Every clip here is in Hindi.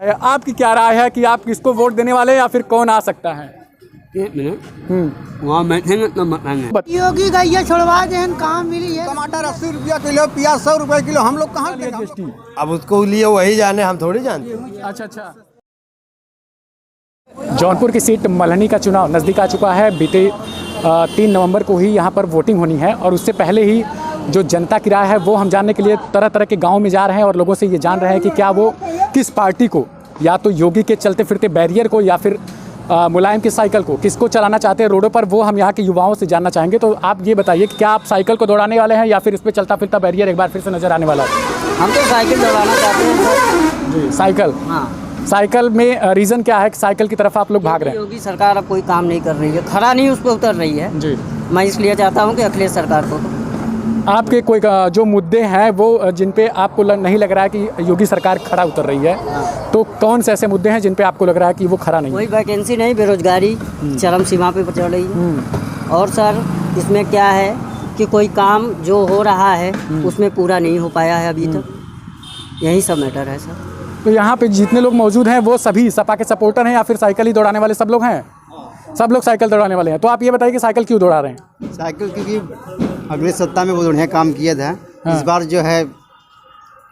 आपकी क्या राय है कि आप किसको वोट देने वाले हैं या फिर कौन आ सकता है? वहाँ बैठेंगे तो बताएंगे। योगी गैया छोड़वा दे, काम मिली है। टमाटर 80 रुपया किलो, प्याज 100 रुपये किलो, हम लोग कहाँ जीएसटी? अब उसको लिए वही जाने, हम थोड़ी जानते। अच्छा। जौनपुर की सीट मल्हनी का चुनाव नज़दीक आ चुका है। बीते 3 नवंबर को ही यहाँ पर वोटिंग होनी है और उससे पहले ही जो जनता की राय है वो हम जानने के लिए तरह तरह के गाँव में जा रहे हैं और लोगों से ये जान रहे हैं कि क्या वो किस पार्टी को, या तो योगी के चलते फिरते बैरियर को या फिर मुलायम की साइकिल को, किसको चलाना चाहते हैं रोडों पर, वो हम यहाँ के युवाओं से जानना चाहेंगे। तो आप ये बताइए कि क्या आप साइकिल को दौड़ाने वाले हैं या फिर इस पर चलता फिरता बैरियर एक बार फिर से नज़र आने वाला है? हम तो साइकिल दौड़ाना चाहते हैं जी। साइकिल, हाँ। साइकिल में रीज़न क्या है कि साइकिल की तरफ आप लोग भाग रहे हैं? योगी सरकार अब कोई काम नहीं कर रही है, खड़ा नहीं उस पर उतर रही है जी। मैं इसलिए चाहता हूँ कि अखिलेश सरकार को आपके कोई जो मुद्दे हैं वो जिन पे आपको नहीं लग रहा है कि योगी सरकार खड़ा उतर रही है, तो कौन से ऐसे मुद्दे हैं जिन पे आपको लग रहा है कि वो खड़ा नहीं? कोई वैकेंसी नहीं, बेरोजगारी चरम सीमा पे चल रही है। और सर इसमें क्या है कि कोई काम जो हो रहा है उसमें पूरा नहीं हो पाया है अभी तक, यही सब मैटर है सर। तो यहाँ पे जितने लोग मौजूद हैं वो सभी सपा के सपोर्टर हैं या फिर साइकिल ही दौड़ाने वाले सब लोग हैं? सब लोग साइकिल दौड़ाने वाले हैं। तो आप ये बताइए कि साइकिल क्यों दौड़ा रहे हैं? साइकिल क्योंकि अगले सप्ताह में वो बढ़िया काम किया था। हाँ। इस बार जो है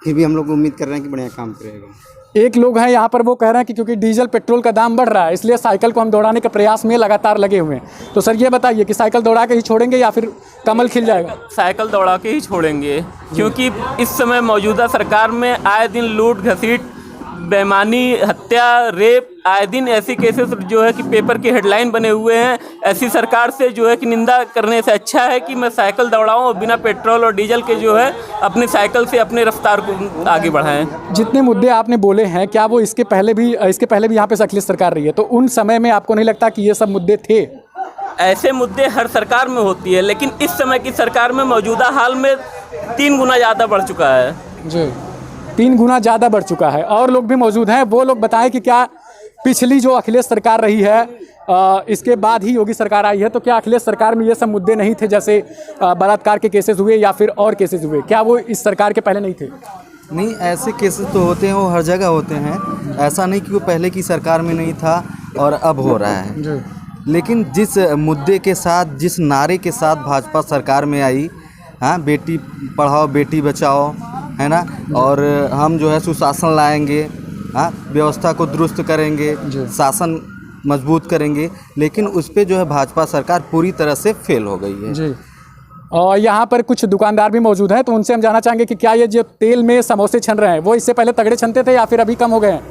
फिर भी हम लोग उम्मीद कर रहे हैं कि बढ़िया काम करेगा। एक लोग हैं यहाँ पर वो कह रहे हैं कि क्योंकि डीजल पेट्रोल का दाम बढ़ रहा है इसलिए साइकिल को हम दौड़ाने के प्रयास में लगातार लगे हुए हैं। तो सर ये बताइए कि साइकिल दौड़ा के ही छोड़ेंगे या फिर कमल खिल जाएगा? साइकिल दौड़ा के ही छोड़ेंगे, क्योंकि इस समय मौजूदा सरकार में आए दिन लूट घसीट, बेईमानी, हत्या, रेप, आए दिन ऐसी केसेस जो है कि पेपर के हेडलाइन बने हुए हैं। ऐसी सरकार से जो है कि निंदा करने से अच्छा है कि मैं साइकिल दौड़ाऊं और बिना पेट्रोल और डीजल के जो है अपनी साइकिल से अपने रफ्तार को आगे बढ़ाएं। जितने मुद्दे आपने बोले हैं क्या वो इसके पहले भी यहाँ पे अखिलेश सरकार रही है, तो उन समय में आपको नहीं लगता कि ये सब मुद्दे थे? ऐसे मुद्दे हर सरकार में होती है, लेकिन इस समय की सरकार में मौजूदा हाल में 3 गुना ज़्यादा बढ़ चुका है जी। 3 गुना ज़्यादा बढ़ चुका है। और लोग भी मौजूद हैं, वो लोग बताएं कि क्या पिछली जो अखिलेश सरकार रही है इसके बाद ही योगी सरकार आई है, तो क्या अखिलेश सरकार में ये सब मुद्दे नहीं थे? जैसे बलात्कार के केसेस हुए या फिर और केसेस हुए, क्या वो इस सरकार के पहले नहीं थे? नहीं, ऐसे केसेस तो होते हैं, वो हर जगह होते हैं। ऐसा नहीं कि वो पहले की सरकार में नहीं था और अब हो रहा है। लेकिन जिस मुद्दे के साथ, जिस नारे के साथ भाजपा सरकार में आई, हाँ, बेटी पढ़ाओ बेटी बचाओ, है ना, और हम जो है सुशासन लाएंगे, हाँ, व्यवस्था को दुरुस्त करेंगे, शासन मजबूत करेंगे, लेकिन उस पे जो है भाजपा सरकार पूरी तरह से फेल हो गई है जी। और यहाँ पर कुछ दुकानदार भी मौजूद हैं, तो उनसे हम जानना चाहेंगे कि क्या ये जो तेल में समोसे छन रहे हैं वो इससे पहले तगड़े छनते थे या फिर अभी कम हो गए हैं?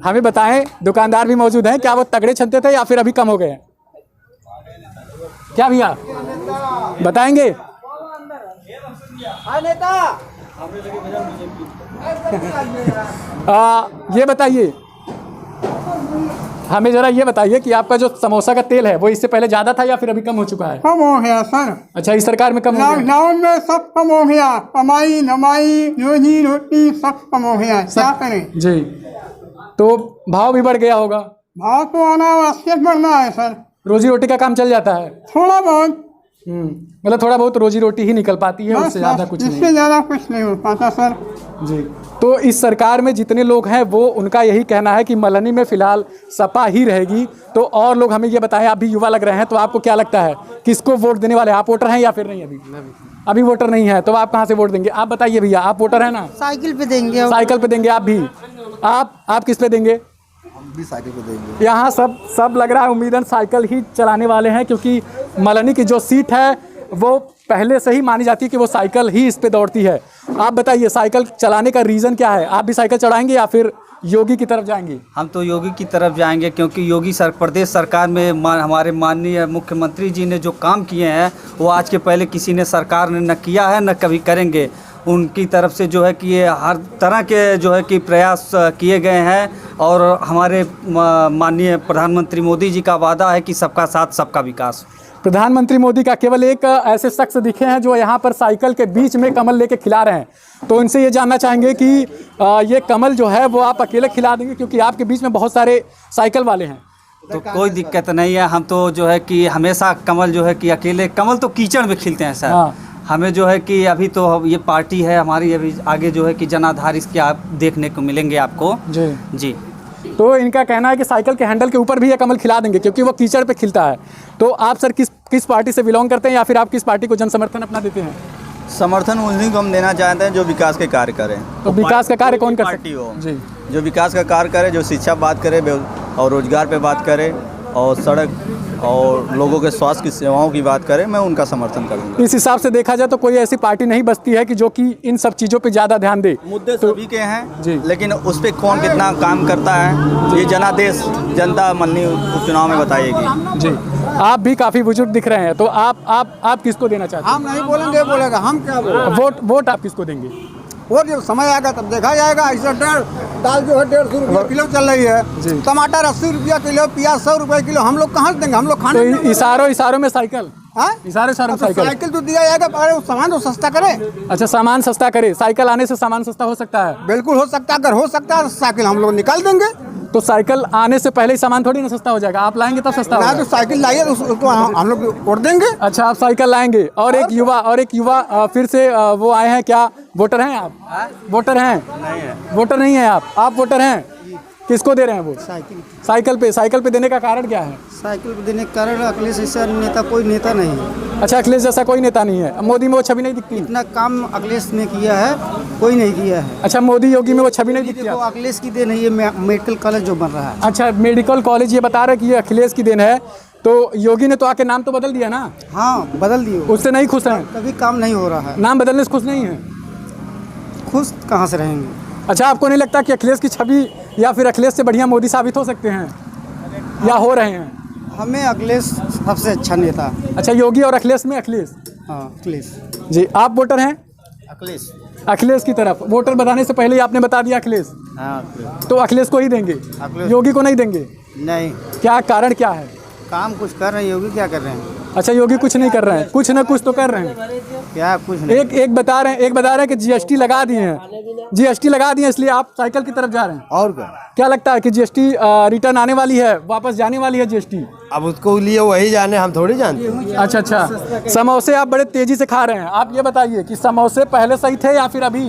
हमें बताएं, दुकानदार भी मौजूद हैं, क्या वो तगड़े छनते थे या फिर अभी कम हो गए हैं? क्या भैया बताएंगे? ये बताइए, हमें जरा ये बताइए कि आपका जो समोसा का तेल है वो इससे पहले ज़्यादा था या फिर अभी कम हो चुका है? कम हो गया सर। अच्छा, इस सरकार में कम हो गया? लॉकडाउन में सब कम हो गया, कमाई धमाई रोजी रोटी सब कम हो गया, क्या करें जी। तो भाव भी बढ़ गया होगा? भाव तो आना आवश्यक बढ़ना है सर। रोजी रोटी का काम चल जाता है? थोड़ा बहुत, मतलब थोड़ा बहुत रोजी रोटी ही निकल पाती है, उससे ज़्यादा कुछ नहीं? इससे ज़्यादा कुछ नहीं हो पाता सर जी। तो इस सरकार में जितने लोग हैं वो उनका यही कहना है कि मल्हनी में फ़िलहाल सपा ही रहेगी। तो और लोग हमें ये बताएं, आप भी युवा लग रहे हैं, तो आपको क्या लगता है किसको वोट देने वाले हैं? आप वोटर हैं या फिर नहीं? अभी वोटर नहीं है, तो आप कहाँ से वोट देंगे? आप बताइए भैया, आप वोटर हैं ना? साइकिल पे देंगे। साइकिल पे देंगे आप भी? आप किस पे देंगे? हम भी साइकिल पे देंगे। यहाँ सब लग रहा है उम्मीदन साइकिल ही चलाने वाले हैं, क्योंकि मल्हनी की जो सीट है वो पहले से ही मानी जाती है कि वो साइकिल ही इस पे दौड़ती है। आप बताइए, साइकिल चलाने का रीज़न क्या है? आप भी साइकिल चढ़ाएंगे या फिर योगी की तरफ जाएंगे? हम तो योगी की तरफ जाएंगे, क्योंकि योगी प्रदेश सरकार में हमारे माननीय मुख्यमंत्री जी ने जो काम किए हैं वो आज के पहले किसी ने सरकार ने न किया है न कभी करेंगे। उनकी तरफ से जो है कि ये हर तरह के जो है कि प्रयास किए गए हैं, और हमारे माननीय प्रधानमंत्री मोदी जी का वादा है कि सबका साथ सबका विकास। प्रधानमंत्री मोदी का केवल एक ऐसे शख्स दिखे हैं जो यहाँ पर साइकिल के बीच में कमल लेके खिला रहे हैं, तो इनसे ये जानना चाहेंगे कि ये कमल जो है वो आप अकेले खिला देंगे, क्योंकि आपके बीच में बहुत सारे साइकिल वाले हैं? तो कोई दिक्कत नहीं है, हम तो जो है कि हमेशा कमल जो है कि अकेले, कमल तो कीचड़ में खिलते हैं सर। हमें जो है कि अभी तो ये पार्टी है हमारी, अभी आगे जो है कि जनाधार इसके आप देखने को मिलेंगे आपको। जी जी। तो इनका कहना है कि साइकिल के हैंडल के ऊपर भी ये कमल खिला देंगे क्योंकि वो कीचड़ पे खिलता है। तो आप सर किस पार्टी से बिलोंग करते हैं या फिर आप किस पार्टी को जन समर्थन अपना देते हैं? समर्थन उन्हीं को हम देना चाहते हैं जो विकास के कार्य करें। तो विकास का कार्य कौन कर पार्टी सकता हो है? जी, जो विकास का कार्य करे, जो शिक्षा बात करे और रोजगार पे बात करे और सड़क और लोगों के स्वास्थ्य की सेवाओं की बात करें, मैं उनका समर्थन करूंगा। इस हिसाब से देखा जाए तो कोई ऐसी पार्टी नहीं बचती है कि जो कि इन सब चीज़ों पे ज़्यादा ध्यान दे। मुद्दे तो सभी के हैं जी। लेकिन उस पर कौन कितना काम करता है ये जनादेश जनता मल्ली उपचुनाव में बताएगी। जी, आप भी काफ़ी बुजुर्ग दिख रहे हैं, तो आप किसको देना चाहते हम नहीं बोलेंगे, बोलेगा हम क्या बोलेंगे। हैं? वोट आप किसको देंगे? वो जब समय आएगा तब देखा जाएगा। ऐसा दाल जो है 150 रुपया किलो चल रही जी। है, टमाटर 80 रुपया किलो, प्याज 100 रुपये किलो, हम लोग कहाँ से देंगे? हम लोग तो खाने इशारों में साइकिल, हाँ? इशारों में अब तो साइकिल। साइकिल तो दिया जाएगा, पर वो सामान तो सस्ता करे। अच्छा, सामान सस्ता करे। साइकिल आने से सामान सस्ता हो सकता है? बिल्कुल हो सकता है, अगर हो सकता है तो साइकिल हम लोग निकाल देंगे। तो साइकिल आने से पहले ही सामान थोड़ी ना सस्ता हो जाएगा, आप लाएंगे तब सस्ता ना होगा। तो साइकिल लाइए तो उसको हम लोग वोट देंगे। अच्छा, आप साइकिल लाएंगे। और एक युवा फिर से वो आए हैं। क्या वोटर हैं आप? वोटर हैं? नहीं है। वोटर नहीं है आप वोटर हैं। किसको दे रहे हैं वोट? साइकिल पे देने का कारण क्या है? साइकिल पे देने के कारण अखिलेश जैसा नेता कोई नेता नहीं है। अच्छा, अखिलेश जैसा कोई नेता नहीं है। मोदी में वो छवि नहीं दिखती? इतना काम अखिलेश ने किया है, कोई नहीं किया है। अच्छा, मोदी योगी में वो छवि नहीं दिखती? देखो अखिलेश की देन है ये मेडिकल कॉलेज जो बन रहा है। अच्छा, मेडिकल कॉलेज ये बता रहे कि ये अखिलेश की देन है। तो योगी ने तो आके नाम तो बदल दिया ना? हाँ, बदल दिए। उससे नहीं खुश हैं? कभी काम नहीं हो रहा है। नाम बदलने से खुश नहीं है? खुश कहाँ से रहेंगे? अच्छा, आपको नहीं लगता कि अखिलेश की छवि या फिर अखिलेश से बढ़िया मोदी साबित हो सकते हैं या हो रहे हैं? हमें अखिलेश सबसे अच्छा नेता। अच्छा, योगी और अखिलेश में अखिलेश। हाँ, अखिलेश। जी, आप वोटर हैं? अखिलेश। अखिलेश की तरफ। वोटर बताने से पहले ही आपने बता दिया अखिलेश। हाँ, तो अखिलेश को ही देंगे, अखिलेश। योगी को नहीं देंगे? नहीं, क्या कारण क्या है? काम कुछ कर रहे हैं, योगी क्या कर रहे हैं? अच्छा, योगी कुछ नहीं कर रहे हैं, कुछ ना कुछ तो कर रहे हैं। क्या कुछ नहीं। एक बता रहे हैं कि जीएसटी लगा दिए हैं, जीएसटी लगा दिए इसलिए आप साइकिल की तरफ जा रहे हैं। और क्या लगता है कि जीएसटी रिटर्न आने वाली है, वापस जाने वाली है जीएसटी? अब उसको लिए वही जाने, हम थोड़ी जानते। अच्छा, समोसे आप बड़े तेजी से खा रहे हैं। आप ये बताइए कि समोसे पहले सही थे या फिर अभी?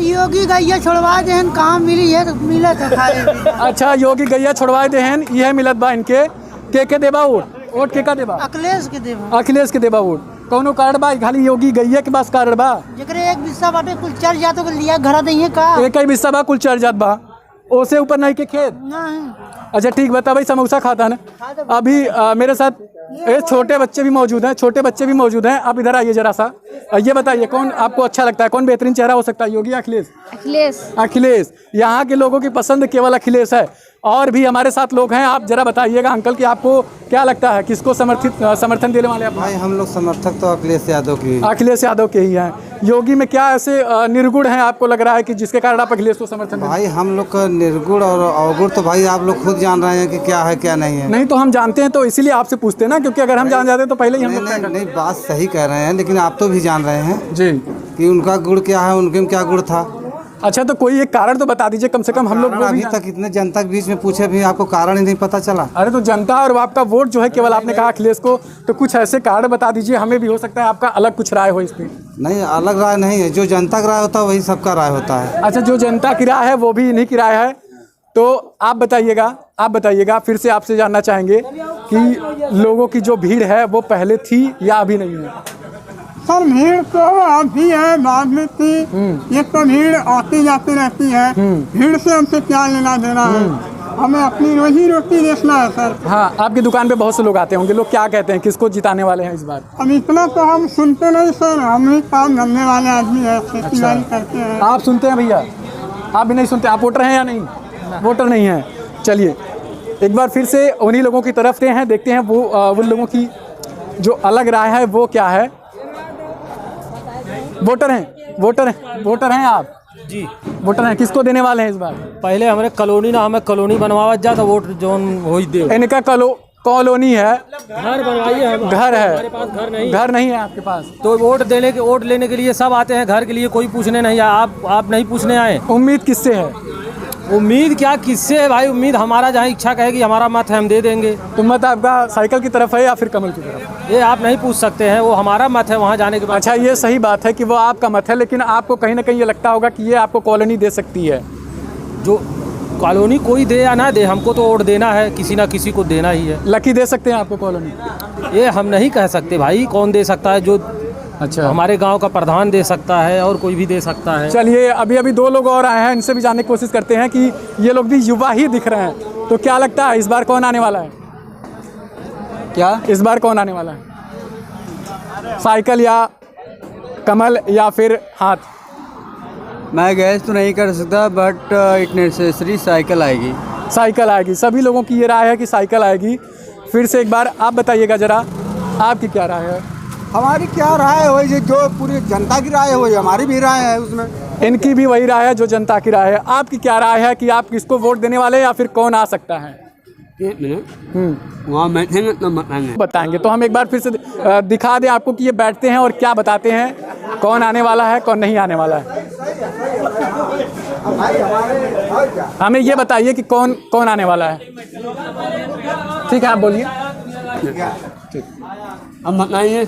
योगी गैया छोड़वा दे काम मिली है तो मिला था खाए। अच्छा, योगी गैया छोड़वा दे यह मिलत बा इनके के देबा वोट के का देबा? अखिलेश के देबा वोट। कौनो कारण बा? खाली योगी गैया के पास कारण बा? जकरे एक बिस्सा बाटे कुल चढ़ जातो के लिया घर दइए का एक ही बिस्सा बा कुल चढ़ जात बा, ओसे ऊपर नहीं के खेत। नहीं। अच्छा, ठीक बता भाई, समोसा खाता है ना? अभी मेरे साथ छोटे बच्चे भी मौजूद हैं। आप इधर आइए जरा सा। ये बताइए कौन आपको अच्छा लगता है, कौन बेहतरीन चेहरा हो सकता है, योगी या अखिलेश? अखिलेश। यहाँ के लोगों की पसंद केवल अखिलेश है। और भी हमारे साथ लोग हैं, आप जरा बताइएगा अंकल कि आपको क्या लगता है, किसको समर्थन देने वाले आप? भाई हम लोग समर्थक तो अखिलेश यादव के ही हैं। योगी में क्या ऐसे निर्गुण हैं आपको लग रहा है कि जिसके कारण आप अखिलेश को समर्थन? भाई हम लोग का निर्गुण और अवगुण तो भाई आप लोग खुद जान रहे हैं कि क्या है क्या नहीं है। नहीं तो हम जानते हैं तो इसीलिए आपसे पूछते हैं ना, क्योंकि अगर हम जान जाते तो पहले ही हम लोग नहीं, बात सही कह रहे हैं, लेकिन आप तो भी जान रहे हैं जी कि उनका गुण क्या है, उनके में क्या गुण था। अच्छा, तो कोई एक कारण तो बता दीजिए कम से कम, हम लोग अभी तक इतने जनता के बीच में पूछे भी आपको कारण ही नहीं पता चला। अरे तो जनता और आपका वोट जो है केवल आपने कहा अखिलेश को, तो कुछ ऐसे कारण बता दीजिए, हमें भी हो सकता है आपका अलग कुछ राय हो इसमें। नहीं, अलग राय नहीं है, जो जनता का राय होता है वही सबका राय होता है। अच्छा, जो जनता की राय है वो भी इन्हीं की राय है। तो आप बताइएगा फिर से आपसे जानना चाहेंगे कि लोगों की जो भीड़ है वो पहले थी या अभी नहीं है? सर भीड़ तो अभी है, बाद में थी। ये तो भीड़ आती जाती रहती है। भीड़ से हमसे क्या लेना देना है, हमें अपनी रोजी रोटी देखना है सर। हाँ, आपकी दुकान पे बहुत से लोग आते होंगे, लोग क्या कहते हैं, किसको जिताने वाले हैं इस बार? अब इतना तो हम सुनते नहीं सर, हम ही काम धंधे वाले आदमी है, खेती बाड़ी करते हैं। आप सुनते हैं भैया? आप भी नहीं सुनते? आप वोटर हैं या नहीं? वोटर नहीं है। चलिए एक बार फिर से उन्हीं लोगों की तरफ से हैं, देखते हैं वो उन लोगों की जो अलग राय है वो क्या है। वोटर हैं आप? जी वोटर हैं। किसको देने वाले हैं इस बार? पहले हमारे कॉलोनी ना हमें कॉलोनी बनवावा जा तो वोट जोन हो दे। इनका कॉलोनी है, घर बनवाइए। घर है, हमारे पास घर नहीं है आपके पास? तो वोट लेने के लिए सब आते हैं, घर के लिए कोई पूछने नहीं। आप नहीं पूछने आए? उम्मीद किससे है? उम्मीद क्या किससे है भाई? उम्मीद हमारा जहाँ इच्छा कहेगी हमारा मत है, हम दे देंगे। तो मत आपका साइकिल की तरफ है या फिर कमल की तरफ? ये आप नहीं पूछ सकते हैं, वो हमारा मत है वहाँ जाने के बाद। अच्छा, ये सही बात है कि वो आपका मत है, लेकिन आपको कहीं ना कहीं ये लगता होगा कि ये आपको कॉलोनी दे सकती है। जो कॉलोनी कोई दे या ना दे, हमको तो वोट देना है, किसी ना किसी को देना ही है। लकी दे सकते हैं आपको कॉलोनी? ये हम नहीं कह सकते भाई, कौन दे सकता है? जो अच्छा, हमारे गांव का प्रधान दे सकता है और कोई भी दे सकता है। चलिए, अभी अभी 2 लोग और आए हैं, इनसे भी जानने की कोशिश करते हैं कि ये लोग भी युवा ही दिख रहे हैं। तो क्या लगता है इस बार कौन आने वाला है? क्या इस बार कौन आने वाला है? साइकिल या कमल या फिर हाथ? मैं गैस तो नहीं कर सकता, बट इट नेसेसरी साइकिल आएगी। साइकिल आएगी, सभी लोगों की ये राय है कि साइकिल आएगी। फिर से एक बार आप बताइएगा जरा, आपकी क्या राय है? हमारी क्या राय है, वही जो पूरी जनता की राय है वही हमारी भी राय है उसमें। इनकी भी वही राय है जो जनता की राय है। आपकी क्या राय है कि आप किसको वोट देने वाले हैं या फिर कौन आ सकता है? वहाँ बैठेंगे तो बताएंगे। बताएंगे तो हम एक बार फिर से दिखा दें आपको कि ये बैठते हैं और क्या बताते हैं, कौन आने वाला है कौन नहीं आने वाला है। हमें ये बताइए कि कौन कौन आने वाला है। ठीक है, आप बोलिए। हम बताइए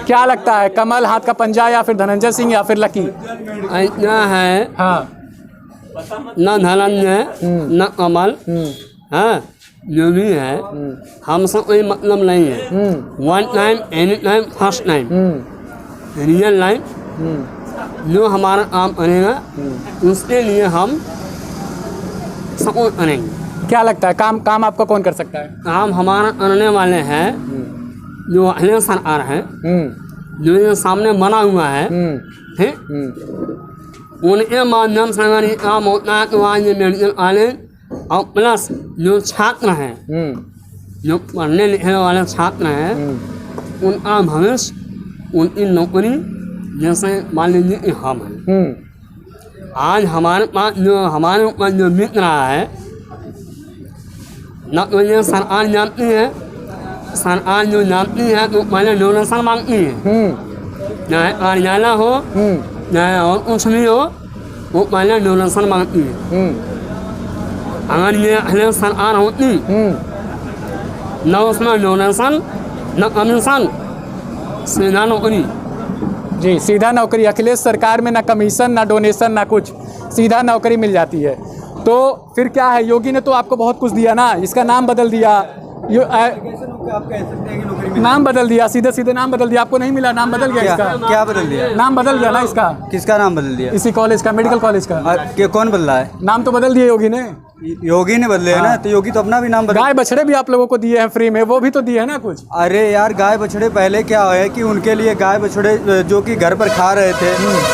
क्या लगता है, कमल, हाथ का पंजा या फिर धनंजय सिंह या फिर लकी? इतना है, हाँ, न धनंजय न कमल, हाँ जो भी है, हमसे कोई मतलब नहीं है। One time, any time, first time, real life जो हमारा काम करेगा उसके लिए हम सपोर्ट करेंगे। क्या लगता है काम काम आपका कौन कर सकता है? काम हमारा करने वाले हैं जो अहले सरकार है, जो ये सामने बना हुआ है, ठीक, उनके माध्यम से अगर ये काम होता है तो आज ये मेडिकल कॉलेज और प्लस जो छात्र हैं, जो पढ़ने लिखने वाले छात्र हैं, उनका भविष्य, उनकी नौकरी, जैसे मान लीजिए कि हम हैं, आज हमारे पास जो हमारे ऊपर जो बीत रहा है, न तो ये सरकार जानती है, सरकार जो जानती है तो पहले डोनेशन मांगती है, चाहे कार्यालय हो चाहे और कुछ भी हो, वो पहले डोनेशन मांगती है। अगर ये अहले सरकार होती न उसमें डोनेशन न कमीशन, सीधा नौकरी। जी, सीधा नौकरी। अखिलेश सरकार में ना कमीशन ना डोनेशन ना कुछ, सीधा नौकरी मिल जाती है। तो फिर क्या है, योगी ने तो आपको बहुत कुछ दिया ना, इसका नाम बदल दिया, नाम बदल दिया, सीधे सीधे नाम बदल दिया। आपको नहीं मिला, नाम बदल गया इसका। क्या बदल दिया? नाम बदल गया ना इसका। किसका नाम बदल दिया? इसी कॉलेज का, मेडिकल कॉलेज का। कौन बदला है? नाम तो बदल दिए योगी ने। योगी ने बदले है ना, तो योगी तो अपना भी नाम बदल। गाय बछड़े भी आप लोगों को दिए हैं फ्री में, वो भी तो दिए है ना कुछ। अरे यार, गाय बछड़े पहले क्या है कि उनके लिए गाय बछड़े जो कि घर पर खा रहे थे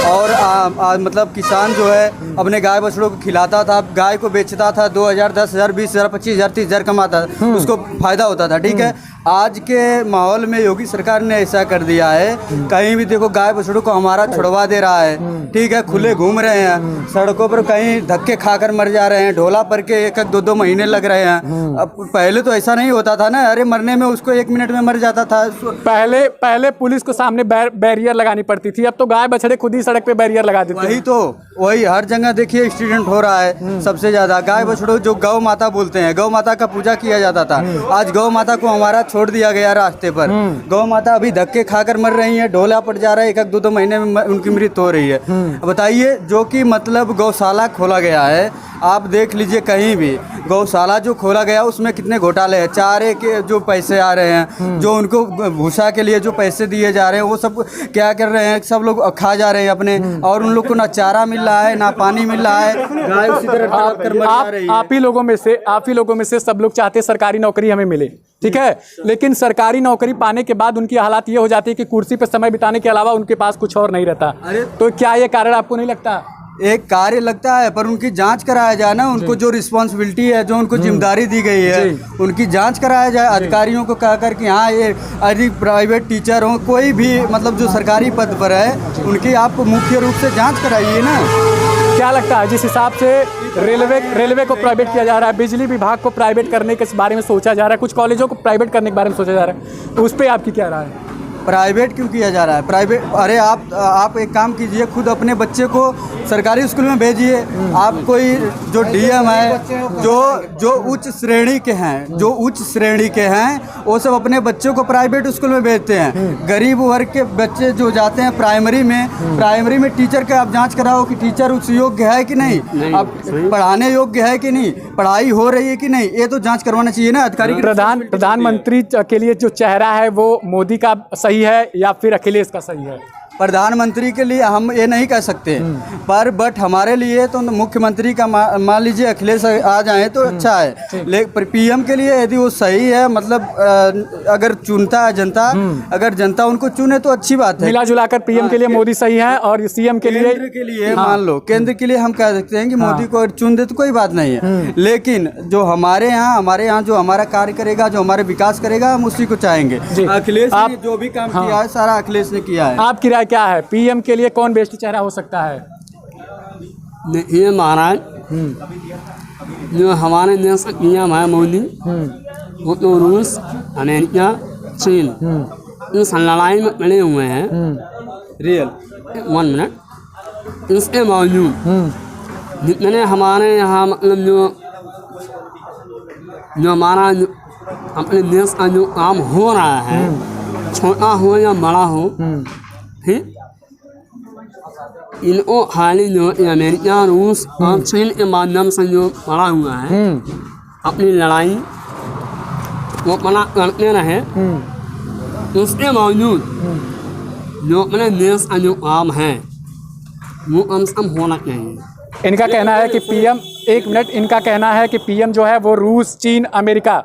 और मतलब किसान जो है अपने गाय बछड़ों को खिलाता था, गाय को बेचता था, 2000, 10,000, 20,000, 25,000, 30,000 कमाता था, उसको फायदा होता था। ठीक है, आज के माहौल में योगी सरकार ने ऐसा कर दिया है, कहीं भी देखो गाय बछड़ों को हमारा छुड़वा दे रहा है। ठीक है, खुले घूम रहे हैं सड़कों पर, कहीं धक्के खाकर मर जा रहे हैं, ढोला पर के 1-1, 2-2 महीने लग रहे हैं। अब पहले तो ऐसा नहीं होता था ना, अरे मरने में उसको 1 मिनट में मर जाता था। पहले पुलिस को सामने बैरियर लगानी पड़ती थी, अब तो गाय बछड़े खुद ही सड़क पे बैरियर लगा देते हैं। वही तो, वही हर जगह देखिए एक्सीडेंट हो रहा है। सबसे ज्यादा गाय बछड़ों जो गौ माता बोलते हैं, गौ माता का पूजा किया जाता था, आज गौ माता को हमारा छोड़ दिया गया रास्ते पर। गौ माता अभी धक्के खाकर मर रही है, ढोला पड़ जा रहा है, 1-1, 2-2 महीने में उनकी मृत्यु हो रही है। बताइए, जो कि मतलब गौशाला खोला गया है, आप देख लीजिए कहीं भी गौशाला जो खोला गया उसमें कितने घोटाले हैं। चारे के जो पैसे आ रहे हैं, जो उनको भूसा के लिए जो पैसे दिए जा रहे हैं, वो सब क्या कर रहे हैं, सब लोग खा जा रहे हैं अपने, और उन लोग को ना चारा मिल रहा है ना पानी मिल रहा है, गाय उसी तरह तड़प कर मर जा रही है। आप ही लोगों में से सब लोग चाहते हैं सरकारी नौकरी हमें मिले, ठीक है, लेकिन सरकारी नौकरी पाने के बाद उनकी हालात ये हो जाती है कि कुर्सी पर समय बिताने के अलावा उनके पास कुछ और नहीं रहता। तो क्या ये कारण आपको नहीं लगता? एक कार्य लगता है, पर उनकी जांच कराया जाए ना, उनको जो रिस्पॉन्सिबिलिटी है, जो उनको जिम्मेदारी दी गई है, उनकी जांच कराया जाए। अधिकारियों को कहकर कि हाँ, ये यदि प्राइवेट टीचर हो, कोई भी मतलब जो सरकारी पद पर है, उनकी आप मुख्य रूप से जांच कराइए ना। क्या लगता है, जिस हिसाब से रेलवे को प्राइवेट किया जा रहा है, बिजली विभाग को प्राइवेट करने के बारे में सोचा जा रहा है, कुछ कॉलेजों को प्राइवेट करने के बारे में सोचा जा रहा है, उस पर आपकी क्या राय है? प्राइवेट क्यों किया जा रहा है? प्राइवेट, अरे आप एक काम कीजिए, खुद अपने बच्चे को सरकारी स्कूल में भेजिए। आप कोई जो डीएम है, जो उच्च श्रेणी के हैं वो सब अपने बच्चों को प्राइवेट स्कूल में भेजते हैं। गरीब वर्ग के बच्चे जो जाते हैं प्राइमरी में टीचर का आप जांच कराओ कि टीचर उस योग्य है कि नहीं, अब पढ़ाने योग्य है कि नहीं, पढ़ाई हो रही है कि नहीं, ये तो जांच करवाना चाहिए ना अधिकारी। प्रधानमंत्री के लिए जो चेहरा है वो मोदी का सही है या फिर अखिलेश का सही है? प्रधानमंत्री के लिए हम ये नहीं कह सकते, पर बट हमारे लिए तो मुख्यमंत्री का मान लीजिए अखिलेश आ जाए तो अच्छा है। लेकिन पीएम के लिए यदि वो सही है, मतलब अगर चुनता है जनता, अगर जनता उनको चुने तो अच्छी बात है। मिला जुलाकर पीएम के लिए मोदी सही है और सीएम के लिए मान लो केंद्र के लिए हम कह सकते हैं कि मोदी को चुन दे तो कोई बात नहीं है। लेकिन जो हमारे यहाँ जो हमारा कार्य करेगा, जो हमारे विकास करेगा, हम उसी को चाहेंगे। अखिलेश ने जो भी काम किया है सारा अखिलेश ने किया है। आपकी राय क्या है? पीएम के लिए कौन बेस्ट चेहरा हो सकता है? ये महाराज जो हमारे देश का पीएम है मोदी, वो तो रूस, अमेरिका, चीन इस लड़ाई में पड़े हुए हैं। Real 1 minute. इसके बावजूद जितने हमारे यहाँ मतलब जो हमारा अपने देश का जो काम हो रहा है, छोटा हो या बड़ा हो, ठीक, इनको खाली जो अमेरिका, रूस और चीन के माध्यम से जो पड़ा हुआ है अपनी लड़ाई वो बना करते रहे। उसके बावजूद जो अपने देश का जो काम है वो कम से कम होना चाहिए। इनका कहना है कि पीएम, एक मिनट, इनका कहना है कि पीएम जो है वो रूस, चीन, अमेरिका,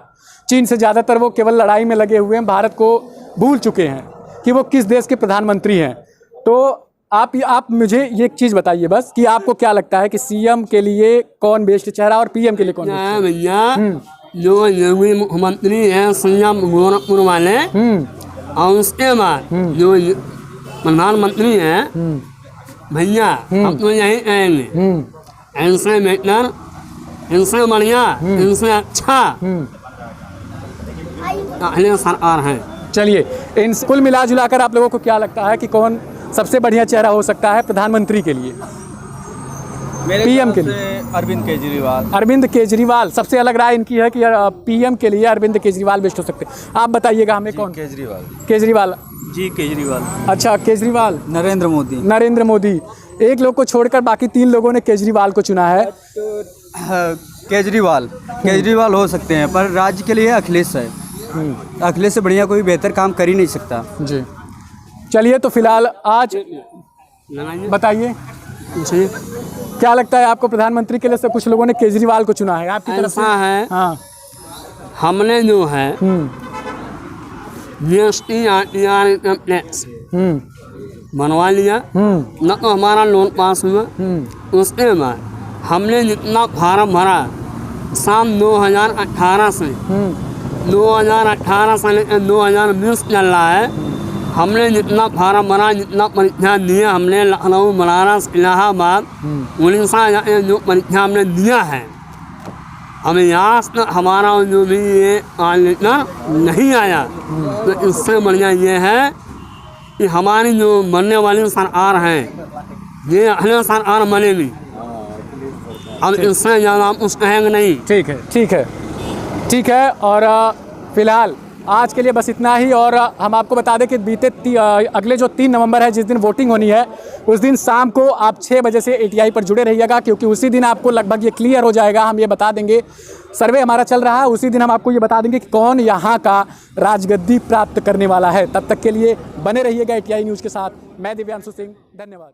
चीन से ज़्यादातर वो केवल लड़ाई में लगे हुए हैं, भारत को भूल चुके हैं कि वो किस देश के प्रधानमंत्री हैं। तो आप मुझे ये एक चीज़ बताइए बस कि आपको क्या लगता है कि सीएम के लिए कौन बेस्ट चेहरा और पीएम के लिए कौन? भैया जो योगी मुख्यमंत्री हैं संयम गोरखपुर वाले, और उसके बाद जो प्रधानमंत्री हैं भैया, हम तो यही कहेंगे इनसे बेहतर, इनसे बढ़िया, इनसे अच्छा सरकार है। चलिए, इन कुल मिला जुलाकर आप लोगों को क्या लगता है कि कौन सबसे बढ़िया चेहरा हो सकता है प्रधानमंत्री के लिए, पीएम के लिए? अरविंद केजरीवाल सबसे अलग राय इनकी है कि पीएम के लिए अरविंद केजरीवाल बेस्ट हो सकते हैं। आप बताइएगा हमें कौन? केजरीवाल जी, केजरीवाल। अच्छा, केजरीवाल। नरेंद्र मोदी। एक लोग को छोड़कर बाकी 3 लोगों ने केजरीवाल को चुना है। केजरीवाल हो सकते हैं, पर राज्य के लिए अखिलेश है। अखिलेश से बढ़िया कोई बेहतर काम कर ही नहीं सकता जी। चलिए, तो फिलहाल आज बताइए क्या लगता है आपको प्रधानमंटरी के लिए? से कुछ लोगों ने केजरीवाल को चुना है, आपकी तरफ से? है हाँ, हमने जो है जीएसटी टैक्स बनवा लिया, न तो हमारा लोन पास हुआ। उसके बाद हमने जितना फार्म भरा साल 2018 से 2018 से लेकर 2020 चल रहा है, हमने जितना फार्म भरा, जितना परीक्षा दिया, हमने लखनऊ, बनारस, इलाहाबाद, उड़ीसा जो परीक्षा हमने दिया है, हमें यहाँ तक हमारा जो भी ये लेटर नहीं आया। तो इससे बढ़िया ये है कि हमारी जो बनने वाली सरकार है ये अगले सरकार बनेगी। अब इससे ज़्यादा हम कुछ कहेंगे नहीं। ठीक है। और फिलहाल आज के लिए बस इतना ही। और हम आपको बता दें कि अगले जो 3 नवंबर है, जिस दिन वोटिंग होनी है, उस दिन शाम को आप 6 बजे से ATI पर जुड़े रहिएगा, क्योंकि उसी दिन आपको लगभग ये क्लियर हो जाएगा। हम ये बता देंगे, सर्वे हमारा चल रहा है, उसी दिन हम आपको ये बता देंगे कि कौन यहाँ का राजगद्दी प्राप्त करने वाला है। तब तक के लिए बने रहिएगा ATI न्यूज़ के साथ। मैं दिव्यांशु सिंह, धन्यवाद।